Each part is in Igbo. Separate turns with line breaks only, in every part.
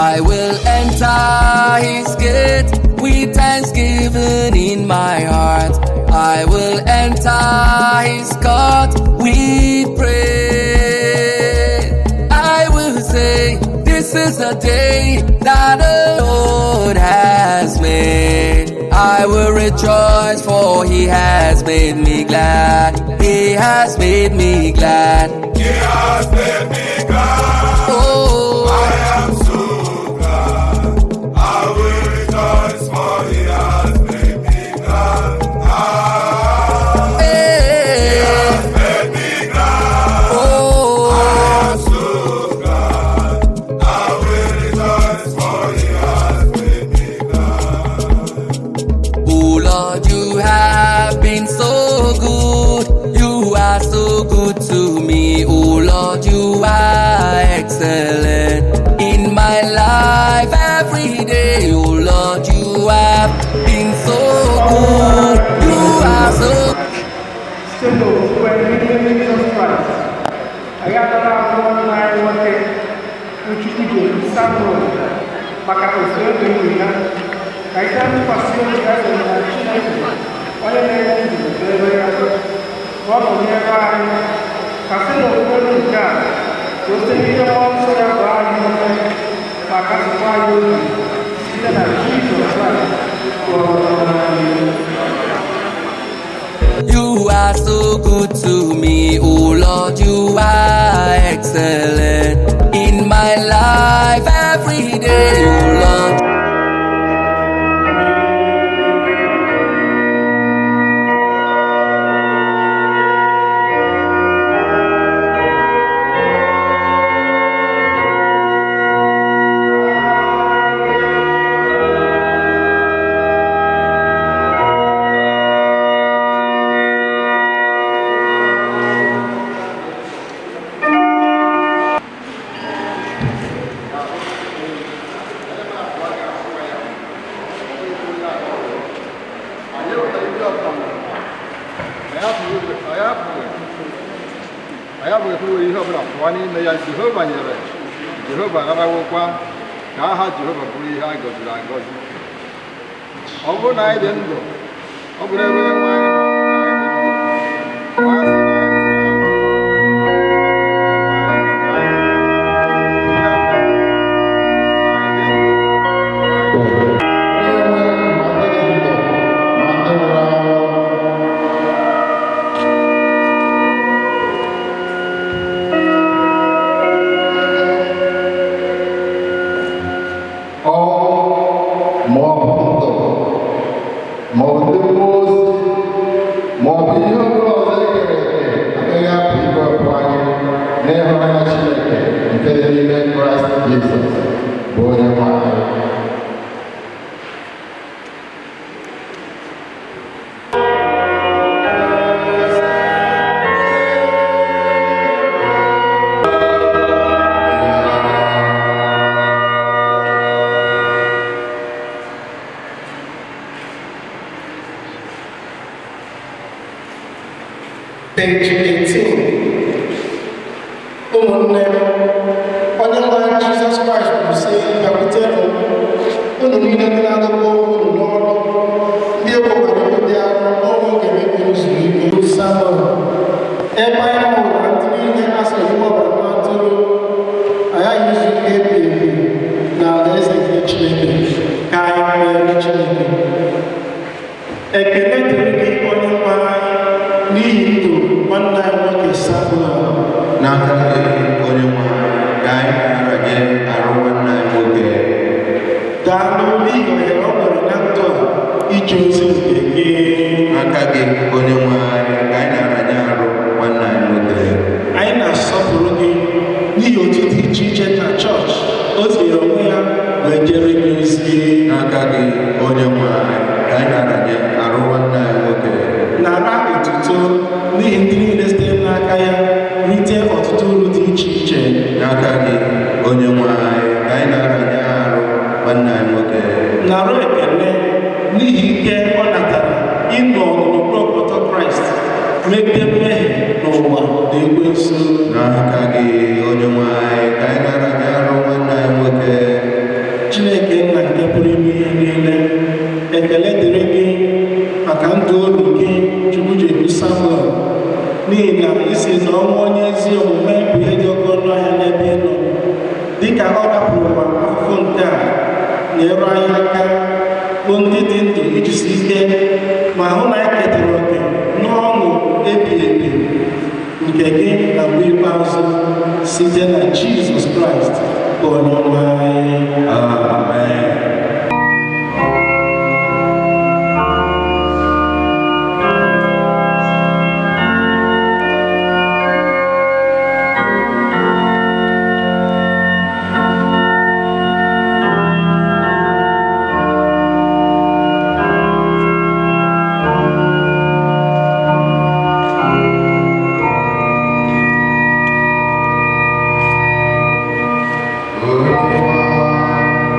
I will enter his gate with thanksgiving in my heart. I will enter his court with praise. I will say, this is the day that the Lord has made. I will rejoice, for he has made me glad. He has made me glad.
He has made me glad.
Oh,
I am so glad. I will rejoice, for he has made me glad.
hey,
He has made me glad.
oh,
I am so glad. I will rejoice, for he has made me glad.
oh Lord, you have been so good. You are so good to me. Oh Lord, you are excellent in my life every day. Oh Lord, you have been so good. You are so
Still when we live in Jesus Christ. I got one line one day, which you do Samuel, Macapostol, I can't pursue the other children. What a name is what will never Casino of God. Was the leader also that value Macapostol, see that Jesus Christ.
You are so good to me, oh Lord, you are excellent in my life every day, oh Lord.
Jehovah Arawokwa, Kaha Jehovah Buri, I go to that God. Over night and go. Over
Page 18. Ụmụnne onye nwe Jizọs Kraịst kwuru sị, bịakwutenụ unu niile ndị na-adọkpụ unu n'ọrụ, ndị ekwekwana ndị arụ ọrụ ga-emebi ụzọ ike. Samuel, ebe anyị hụrụ na ndị niile asịrị iwe ọbara na atụrụ aghaghị izu ike ebighị ebi na alaeze nke Chineke ka anyị kpeere Chineke. Ekele dịrị gị onye nwe anyị n'ihi ndụ nwanne anyị nwoke Samuel.
N'aka gị onye nwe ka anyị nara gị arụ nwanne anyị nwoke.
Daalụ n'ihi ohere ọ nwere na ndụ a ije ozi nke gị.
N'aka gị onye nwe ka anyị nara gị arụ nwanne anyị nwoke.
Anyị na-asọpụrụ gị n'ihi otu dị iche iche na chọọchị o tinyere onwe ya wee jere gị ozi.
N'aka gị onye nwe ka anyị nara gị arụ nwanne anyị nwoke.
Nara otuto n'ihi ndị niile sitere n'aka ya rite ọtụtụ uru dị iche iche.
N'aka gị onye nwe ka anyị nara gị arụ nwanne anyị nwoke.
Nara ekele n'ihi ike ọ natara ịnọ n'okpuru ọkpọtọ Kraịst megide mmehie n'ụwa na ekwensu.
N'aka gị onye nwe ka anyị nara gị arụ nwanne anyị nwoke.
ekele dịrị gị maka ndụ obi gị Chukwujekwu Samuel, n'ihi na isi na ọnwụ onye ezi omume bụ ihe dị oke ọnụ ahịa n'ebe ị nọ. Dịka ọ rapụrụkwa afụfụ nke a, nyere anyị aka bụ ndị dị ndụ ijisi ike ma hụ na anyị ketara oke n'ọṅụ ebi ebi nke gị na mgbe ikpeazụ site na Jizọs Kraịst bụ Onyenwe anyị. Amen.
Good.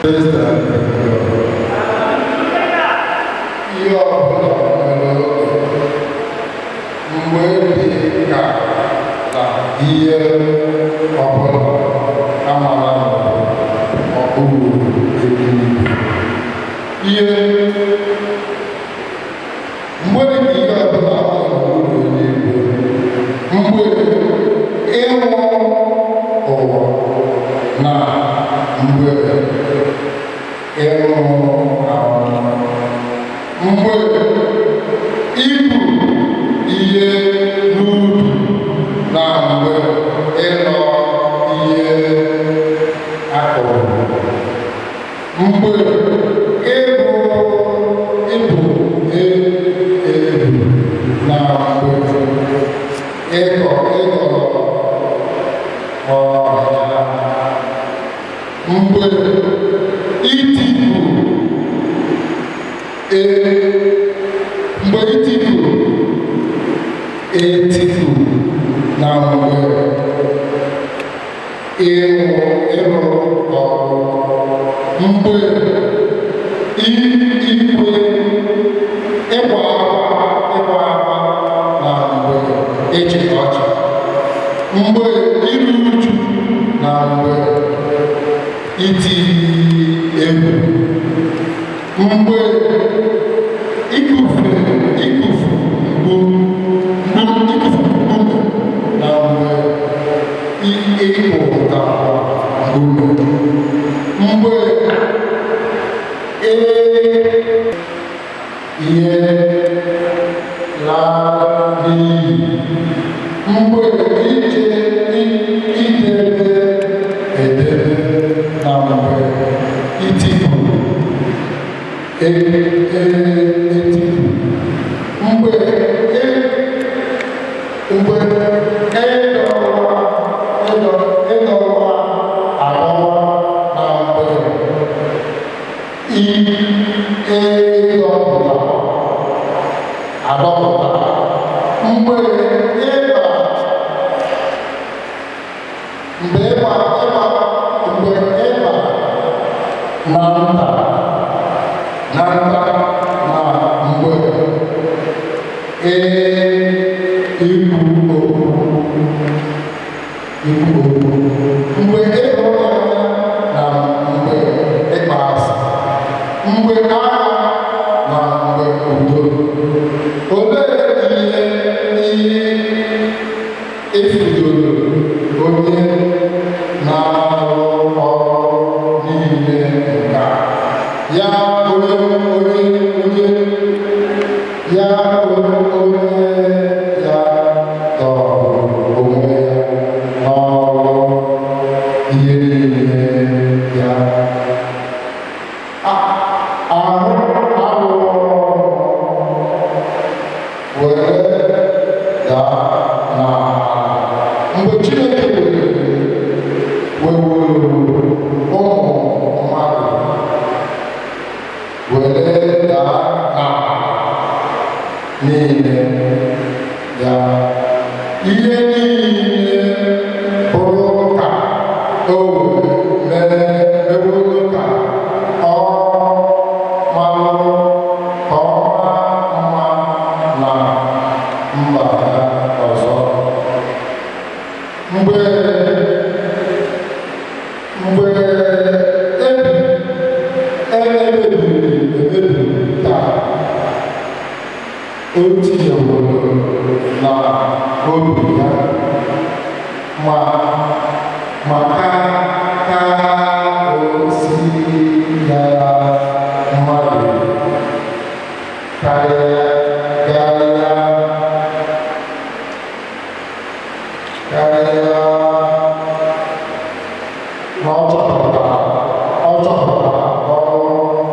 Praise the Lord. Ihe ọbụla nwere oge mgbe dị ka na ihe ọbụla amara n'okpuru eluigwe. Ihe mgbe dị ka ihe ọbụla amara n'okpuru eluigwe, mgbe ịnwụ ụwa na mgbe ịnwụ anwụ, mgbe ibu ihe n'ubi na mgbe ịlọ ihe akụrụ, mgbe ịbụ ebu na mgbe ịkọrọ ọhịa, mgbe itipu etipu na mgbe ịrụ ọrụ, mgbe ikwe ịgba akwa na mgbe ịchị ọchị, mgbe iru uju na mgbe iti egwu, mgbe ikufu mgbu na mgbe ịkpụta mgbu, mgbe ihe lara n'iyi, mgbe idebe edebe na mgbe itipu etipu, mgbe ịdọwa adọwa na mgbe ịdọpụta adọpụta, mgbe ịba na nta na mgbe ikwu okwu, mgbe ịhụrụ anya na mgbe ịkpa asị, mgbe agha na mgbe udo. Olee ihe efudoro onye na-arụ ọrụ niile nke a, ya onye ya tọrọ onwe ya n'ọrụ ihe niile ya ahụ were daa n'ala. Mgbe Chineke wewuru ụmụ mmadụ were daa n'ala niile ya, ihe niile bụrụ ka o meworo ka ọ marụ ka ọ maa mma na mba ya ọzọ. Mgbe emebiri taa, o tinyeworo na obi ya ma ka o si yara mmadụ karịa na ọ chọpụtara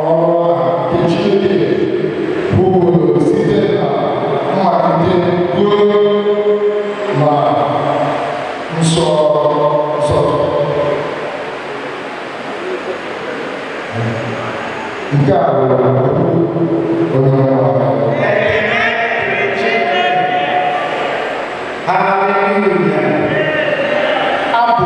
ọrụ ha nke Chineke bụrụ site na mmalite ruo na nsọtụ. Nke a bụ onye Hallelujah. Abụ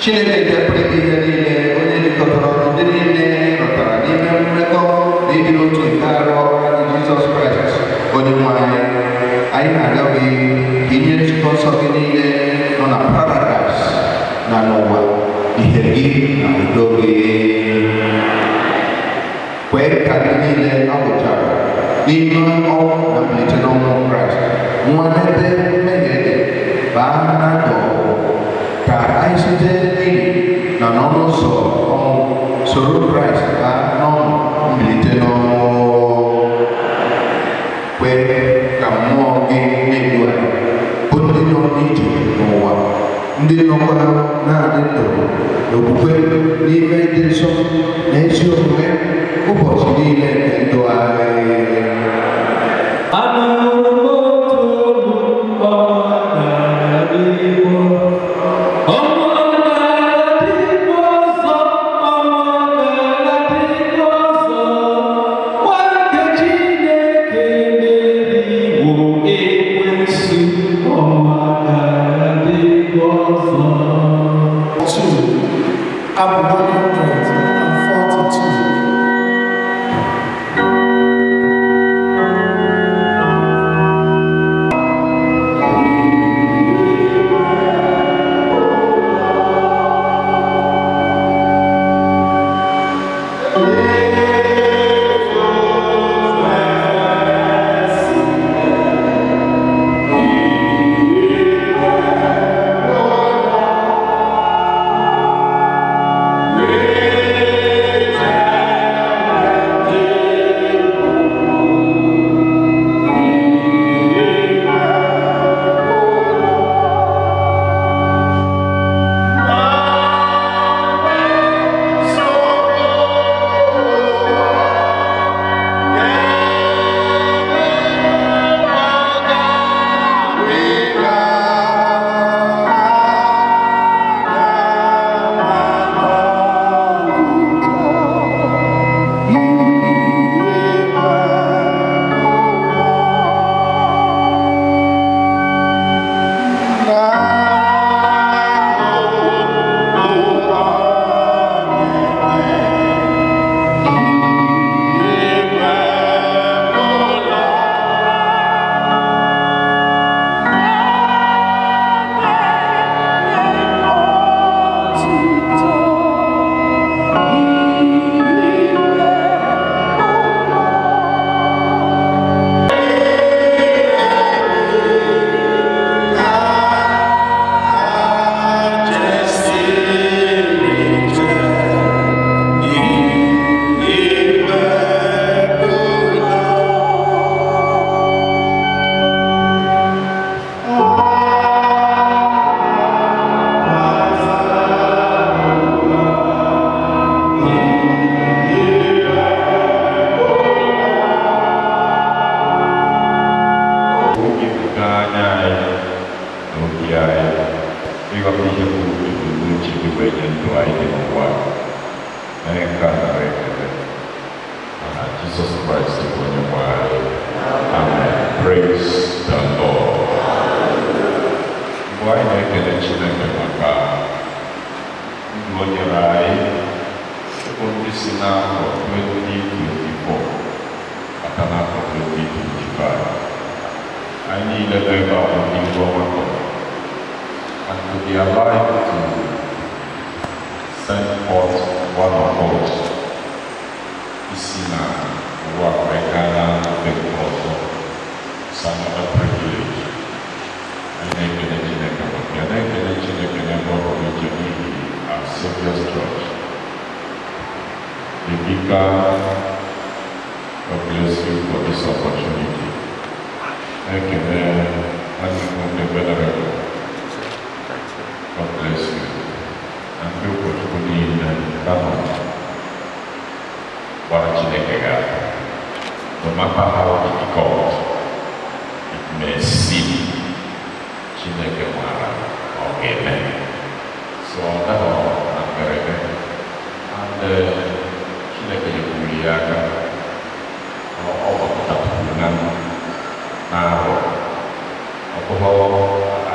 Chineke nke pụrụ ihe niile onye jikọtara ndị niile nọtara n'ime mmekọ na ịdị n'otu nke arụ anyị Jizọs Kraịst onye nwe anyị na-arịọ gị ka inye nzukọ nsọ gị niile nọ na paradaịs na n'ụwa ihe gị na udo gị. Kwee ka ndị niile agwụchara n'ime ọnwụ na mbilite n'ọnwụ Kraịst nwa n'ebe mmehie dị baa na ndụ ka anyị site n'ili na n'ọnụ ụzọ ọnwụ soro Kraịst baa n'ọnụ mbilite n'ọnwụ. Kwee ka mmụọ gị na-edu anyị bụ ndị nọ n'ije n'ụwa, ndị nọkwa na-adị ndụ n'okwukwe n'ime ịdị nsọ na ezi omume ụbọchị niile nke ndụ anyị.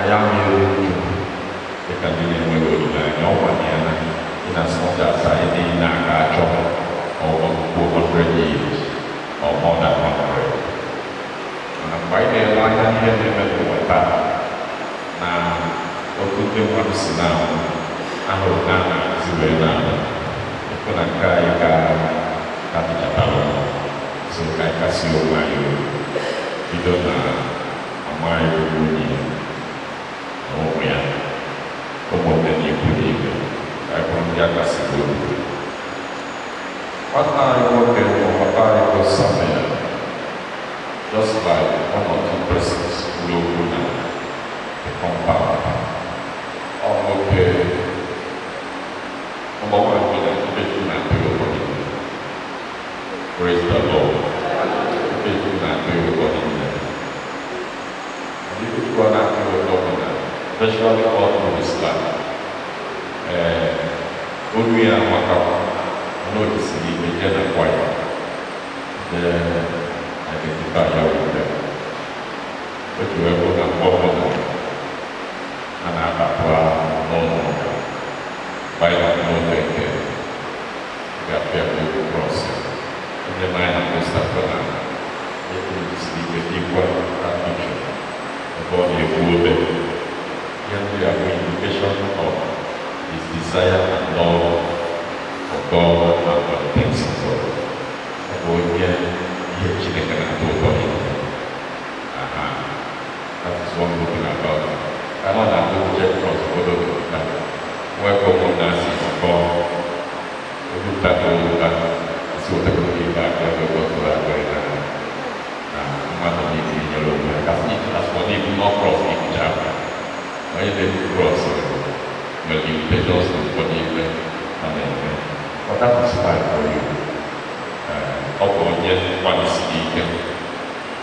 ayam itu dekat dengan mgbe anyị na-ele anya n'ihe na-eme n'ụwa taa na otu ndị mmadụ si na ahụrụ na na-akụzi wee na-abụ ịfụ na nke anyị ga-adịchatalụ so ka anyị kasị onwe anyị bido na ọma anyị onye na ụmụ ya ụmụnne na ikwu na ibe ka anyị bụrụ ndị akasị obi nwata anyị nwoke nwata anyị bụ Samuel just like one or two persons who look at the compound. Okay. Number one, we have to be doing that everybody. Praise the Lord. Be doing that everybody. And if you are not doing that, especially all through this life, when we are noticing the general quiet, identify your with them. But you have got a problem and I have no by no take care. We are fairly cross. In the mind of the stuff for now, it is the equal attention. The body of woman. Here we have the indication of his desire and love for God and for the things of God. About here. That is one good thing about it. I know that we check across the border with that. Welcome on that season for we do that all that. See what they're going to give back. They're going to go to that way now. No matter if you're in your own way. That's what they do not cross each other. When they do cross, well, you pay those for the event and then. But that is fine for you. Ọkọ̀ yẹn wà ní sí ike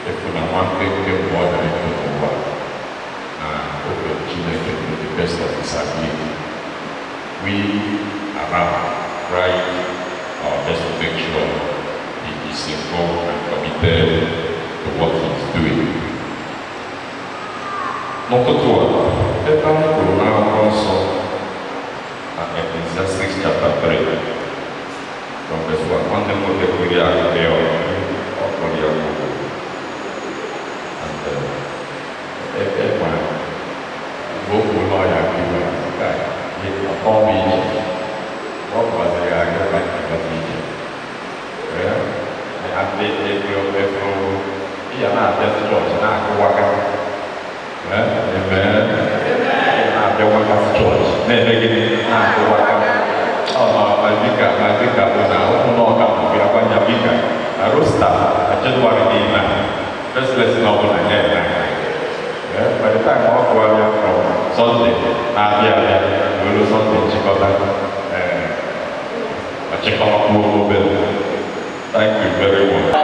efu na wọn kékeré wọ ọdọ ẹgbẹ ọwọ na ofe Chineke to the best of his ability. We are trying our best to make sure he is involved and committed to what he is doing. N'ụtụtụ a, ebe anyị kwuru n'akwụkwọ nsọ na Ecclesiastes chapter 3. From verse 1, one thing will get really out of there or for the other. And everyone, both will know I give a guy, all Egypt. What was the idea like about Egypt? Yeah? And they from here now, there's a church, now go walk out. Amen. Now they walk out church. Never again, now go walk out. Malvika na unoga mbira kwa Malvika Rosta January 9 first lesson of the day. By the time I go from Sunday we will Sunday check out mobile. Thank you very much.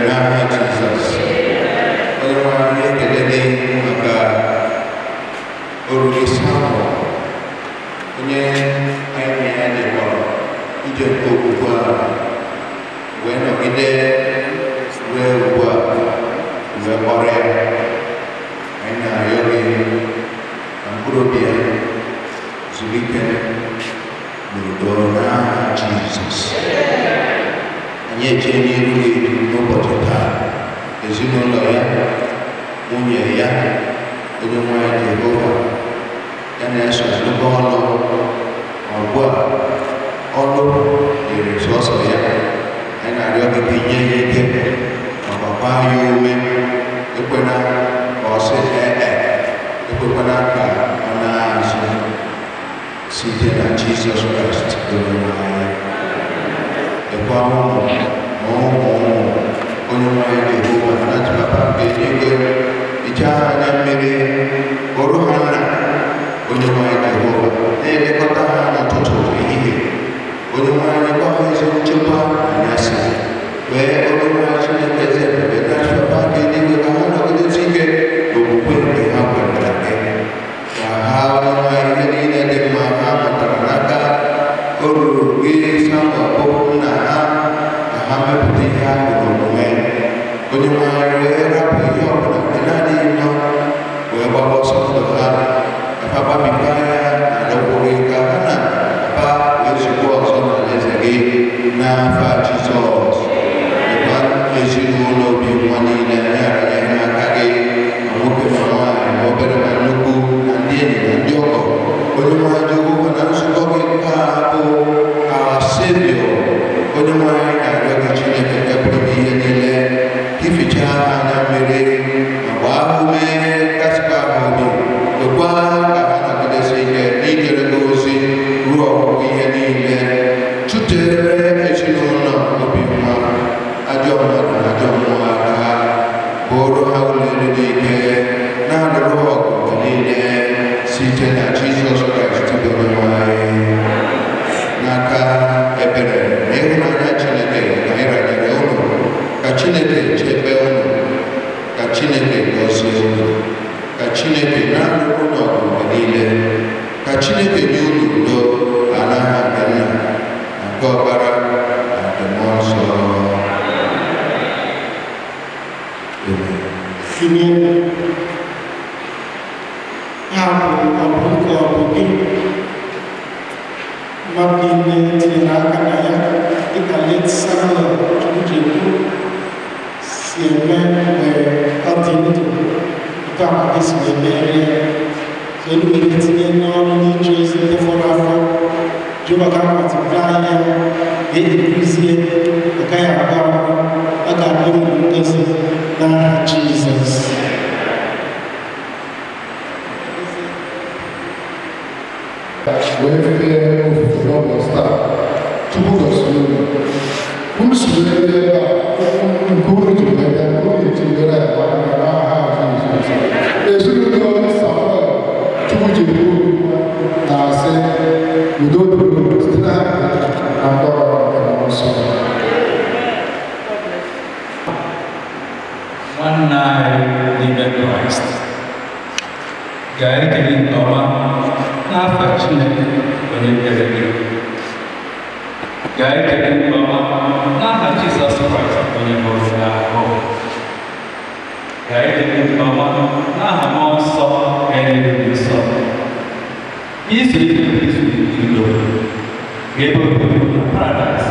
n'aha Jizọs. Onye nwe anyị ekele gị maka oriri Samuel, onye anyị na ya dịkọrọ ije nke okwukwe a wee nọgide ruo ugbu a wee kpọrọ ya. Anyị na-arịọ gị ka mkpụrụ obi ya zuru ike n'udo n'aha Jizọs. Anyị eche n'iru gị n'ụbọchị taa, ezinụlọ ya, nwunye ya, onye nwe anyị Jehova ya na-eso alụkọ ọlụ ọgụ a ọlụ dịrị sọsọ ya. Anyị na-arịọ gị ka inye ya ike ma gbakwa ya ume. Ekwena ka ọ sị ekwekwana ka ọ na-azụ site na Jizọs Kraịst onye nwe anyị. Ekwa ụmụ ma ụmụ onye nwe anyị Jehova na papa nke eluigwe ije anya mmiri bụrụ ha nna. Onye nwe anyị Jehova na-elekọta ha n'ụtụtụ ehihie. Onye nwe anyị gwa ha ezi nchekwa anyasị. Wee onye nwe anyị Chineke eze ebube na papa nke eluigwe ka ha nọgidesi ike n'okwukwe nke ha kwere gị. Ka ha onye nwe anyị ihe niile dị mma ha mụtara n'aka o ruru gị Samuel bụ nna ha, ka ha mepụta ihe ahụ n'omume. Onye nwe anyị wee rapụ ihe ọbụla nke na-adịghị mma wee gbaba ọsọ ndụ ha. Papa mipaya alokore ka na papa ezigbo ọzọ n'alaeze gị n'afa Jizọs. Ebe ezinụlọ obi nwa niile nyara ya n'aka gị, ma nwoke ma nwaanyị ma obere ma nnukwu, na ndị enyi na ndị ọgọ. Onye nwe anyị Jehova na nzukọ gị nke a bụ our Savior. Onye nwe anyị na-arịọ gị Chineke nke pụrụ ihe niile ka ifichaa ha anya mmiri ma gbaa ume kasịkwa ha obi. Ekwa ka ha nọgidesi ike n'ijere gị ozi ruo ọgwụgwụ ihe niile. Chụtere ezinụlọ obi nwa ajọ mmadụ na ajọ mmụọ aka ha, bụrụ ha ụlọ elu dị ike, na-alụrụ ọgụ mgbe niile site na Jizọs Kraịst bụ onye nwe anyị. N'aka ebere na ịhụnanya Chineke ka anyị ranyere unu, ka Chineke chebe unu, ka Chineke gọzie unu, ka Chineke na-alụrụ unu ọgụ mgbe niile, ka Chineke nye unu udo n'aha nke Nna na nke Ọkpara na nke Mmụọ Nsọ.
Amen. Hapụ ọbụ nke ọbụ gị mmadụ niile tinyere aka na ya dịka late Samuel Chukwujekwu si eme mgbe ọ dị ndụ. Nke a maka esi emere ya so elu were tinye n'ọrụ n'ije ozi ndị fọrọ afọ. Jehova ga-amatụpụta anya ga-eduzie ọ gaghị aga ahụ, ọ ga-abụ uru ngozi n'aha Jizọs.
wee fee ofufe n'ụbọchị taa tupu gọzie unu. Unu siri ebe a nke unu ji wee bịa, unu etinyere ya n'aha Jizọs. Ezinụlọ Samuel Chukwujekwu na-asị udo dịrị unu site na ndọrọ nke Mmụọ Nsọ.
Nwanne anyị n'ime Kraịst ga-ekele nke ọma n'afa Chineke onye kere gị. Ga-ekele nke ọma n'aha Jizọs Kraịst onye hụrụ gị ahụ. Ga-ekele nke ọma n'aha Mmụọ Nsọ enyere gị nsọ. Izu ike izu ilo ga-ebe obodo na Paradaịs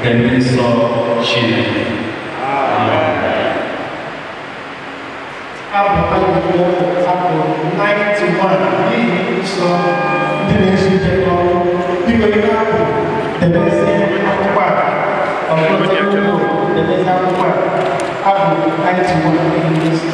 ga-eme nsọ Chineke.
Abụ akwụkwọ abụ 91 n'ihi nsọ ndị na-esi ije n'ọrụ. Biko ihe abụ debezi akwụkwọ a, ọbụrụ debezi akwụkwọ a, abụ 91 n'ihi nsọ.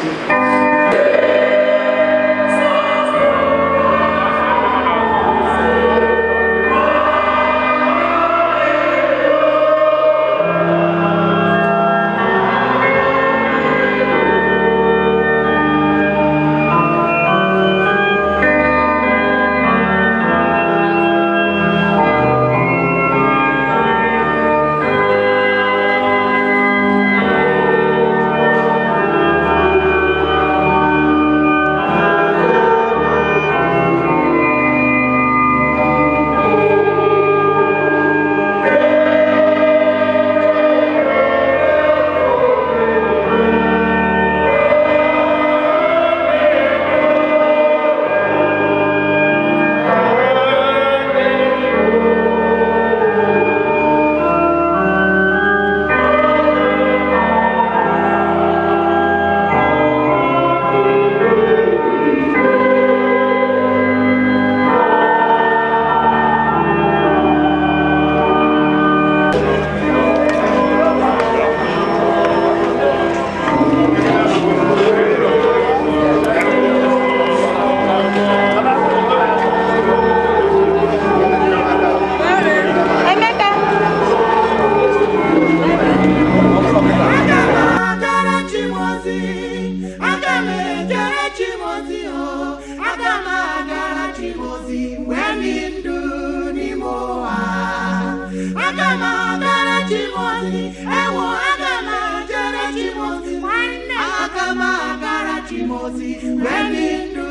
dị ndụ n'ime ụwa. Aga m agara Chimozi, ewo aga m ejere Chimozi nwanne. Aga m agara Chimozi mgbe dị ndụ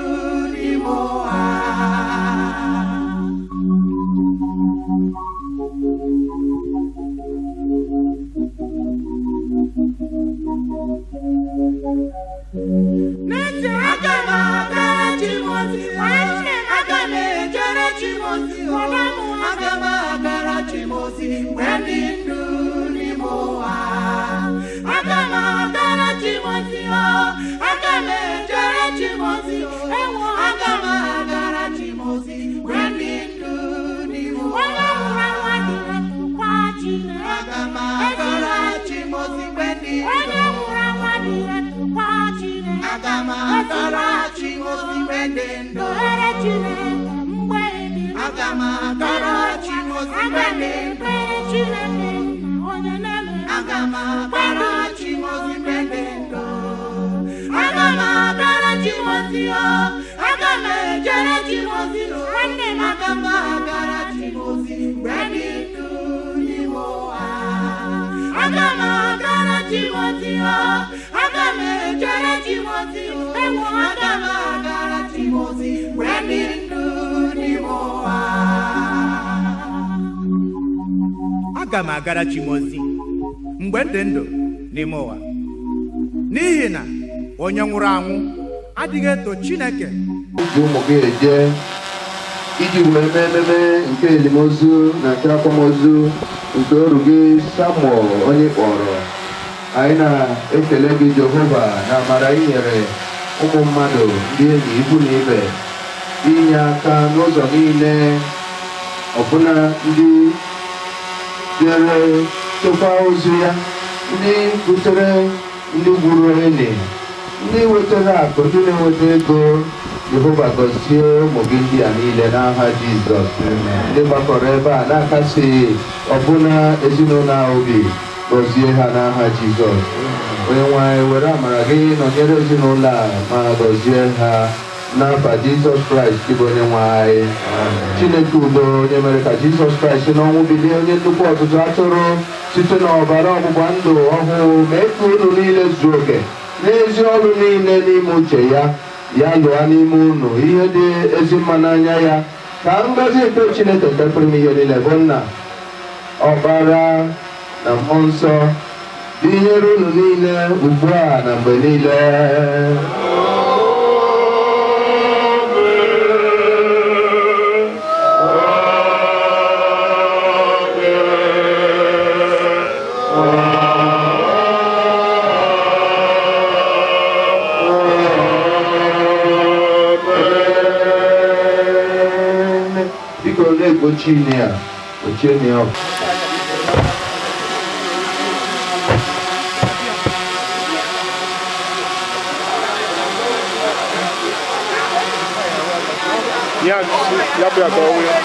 n'ime ụwa. N'ezie aga m agara Chimozi nwanne. Aga m ejere Chimozi ụwa. Aga m agara Chimozi mgbe dị ndụ n'ime ụwa. Aga m agara Chimozi o. Aga m ejere Chimozi ewo. Aga m agara Chimozi mgbe dị ndụ n'ime ụwa. Aga m agara Chimozi mgbe dị ndụ. Aga m agara Chimozi mgbe dị ndụ. Aga m agara Chimozi mgbe dị ndụ. Aga m agara Chimozi mgbe dị ndụ. Aga m agara Chimozi o. Aga m ejere Chimozi nwanne m. Aga m agara Chimozi mgbe dị ndụ n'ime ụwa. Aga m agara Chimozi o. Aga m ejere Chimozi ewo. Aga m agara Chimozi mgbe dị ndụ n'ime ụwa.
Aga m agara Chimozi mgbe dị ndụ n'ime ụwa, n'ihi na onye nwụrụ anwụ adịghị eto Chineke.
Ụmụ gị eje iji wee mee ememe nke elimozu na nke akwamozu nke oru gị Samuel onye kpọrọ. Anyị na-ekele gị Jehova na amara ị nyere ụmụ mmadụ ndị enyi ikwu na ibe inye aka n'ụzọ niile, ọbụna ndị bịara chekwa ozu ya, ndị butere ndị gwuru eli, ndị wetara akụ, ndị na-enweta ego. Jehova gọzie ụmụ gị ndị a niile n'aha Jizọs. Ndị gbakọrọ ebe a na-akasi ọbụna ezinụlọ obi, gọzie ha n'aha Jizọs. Onye nwe anyị were amara gị nọnyere ezinụlọ a ma gọzie ha n'afa Jizọs Kraịst bụ onye nwe anyị. Chineke udo, onye mere ka Jizọs Kraịst n'ọnwụ bilie, onye nnukwu ọtụtụ atụrụ site n'ọbara ọgbụgba ndụ ọhụụ, mee ka unu niile zuo oke n'ezi ọrụ niile n'ime uche ya. Ya lụọ n'ime unu ihe dị ezi mma n'anya ya. Ka ngọzi nke Chineke nke pụrụ ime ihe niile bụ Nna, Ọkpara na Mmụọ Nsọ dịnyere unu niile ugbu a na mgbe niile. Ochine
ya bịa ka ọwụ ya.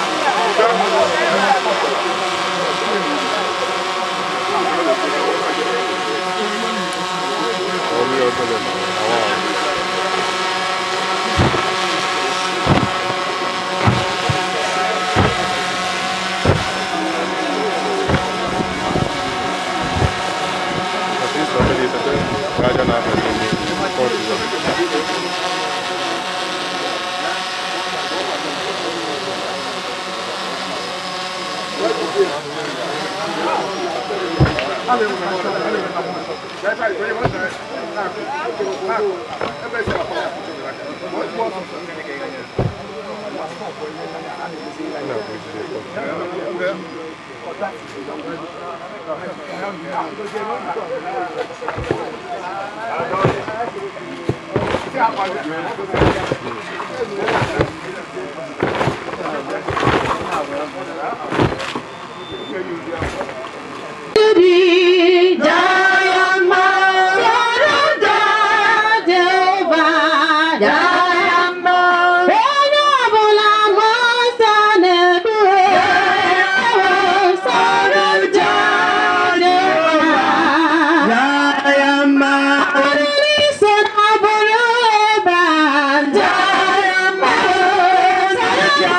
Yeah.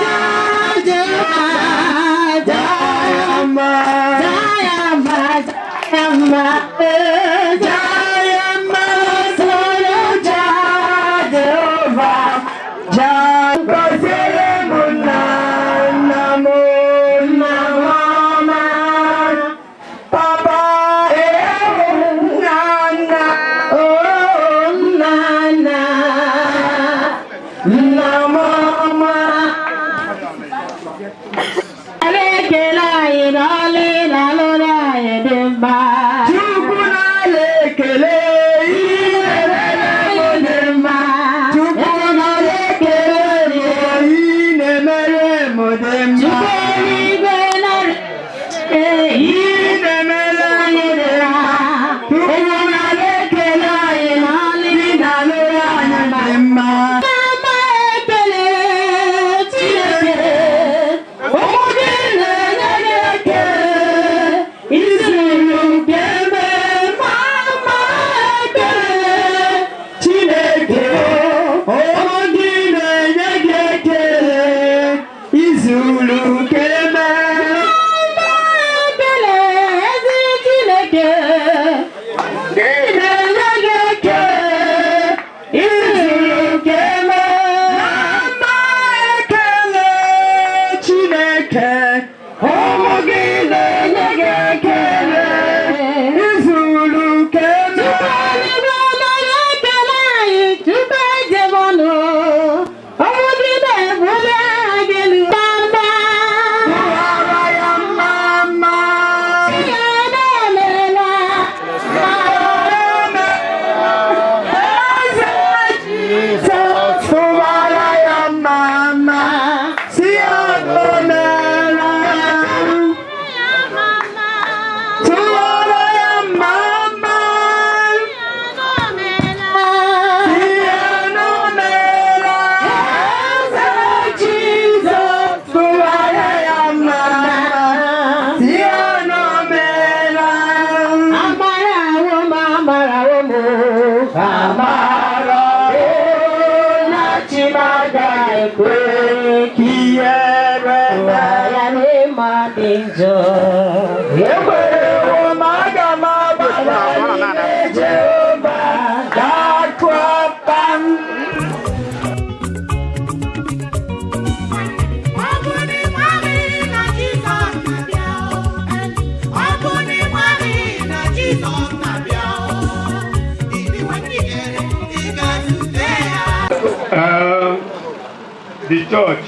The church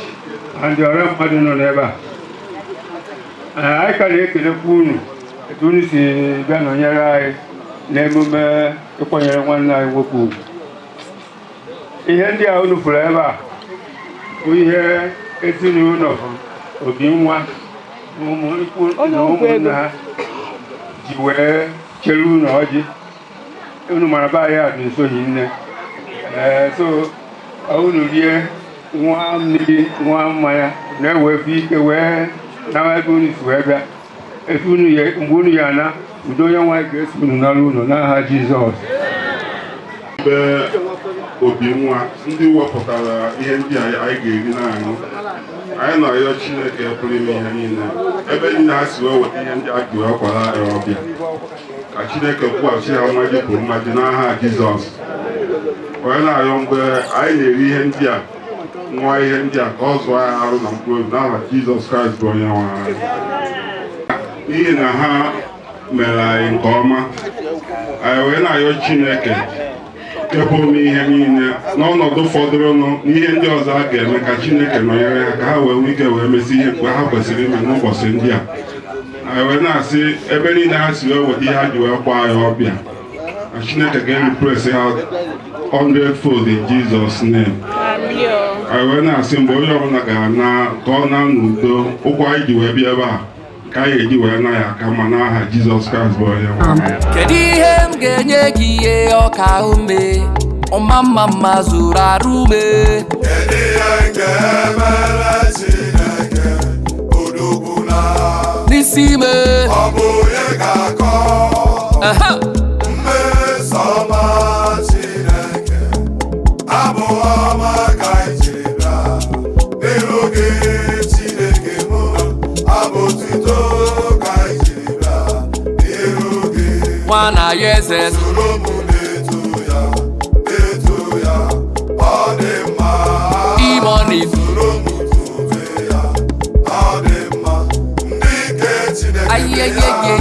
and the other mmadụ nọ n'ebe a anyị ka na-ekelekwa unu etu unu si bịa nọnyere anyị n'emume ịkwanyere nwanne anyị nwoke ugwu. Ihe ndị a unu fụrụ ebe a bụ ihe ezinụlọ Obinwa na ụmụnna ha ji wee chere unu ọjị. Unu mara be anyị a dị nsoghị nne, so unu rie nwa mmiri nwa mmanya na-ewefe ike wee nawa ebe unu si wee bịa. Etu mgbe unu ya na udo onye nwaanyị ga-esi unu n'ọrụ unu n'aha Jizọs.
Mgbe Obinwa ndị wepụtara ihe ndị anyị ga-eri n'anyị, anyị na-arịọ Chineke pụrụ ime ihe niile ebe niile ha si wee weta ihe ndị a ga wekwara anyị ọbịa, ka Chineke kwụghachi ha mmaji bụ mmaji n'aha Jizọs. Wee na-arịọ mgbe anyị na-eri ihe ndị a, nwa ihe ndị a ka ọ zụọ anyị arụ na mkpụrụ obi n'aha Jizọs Kraịst bụ onye nwe anyị. N'ihi na ha mere anyị nke ọma, anyị wee na-arịọ Chineke ebe ome ihe niile n'ọnọdụ fọdụrụnụ n'ihe ndị ọzọ a ga-eme, ka Chineke nọnyere ha ka ha wee nwee ike wee mesi ihe mgbe ha kwesịrị ime n'ụbọchị ndị a. Anyị wee na-asị ebe niile ha si wee weta ihe ha ji wee kpọọ anyị ọbịa, na Chineke ga-eripresi ha 100-fold in Jesus' name. Anyị wee na-asị mgbe onye ọbụla ga-ana ka ọ na n'udo ụkwụ anyị ji wee bịa ebe a ka anyị eji wee na ya aka ma n'aha Jizọs Kraịst bụ onye nwe.
Kedu ihe m ga-enye gị ihe ọka ume ọma mma mma zuru arụ ume?
Kedu ihe ga-emere Chineke odogwu na
n'isi ime?
Ọ bụ onye ga-akọ mmeso ọma Chineke, abụ ọma ka anyị jiri bịa n'iru gị Chineke.
nwa na ya eze imoni ayeyeye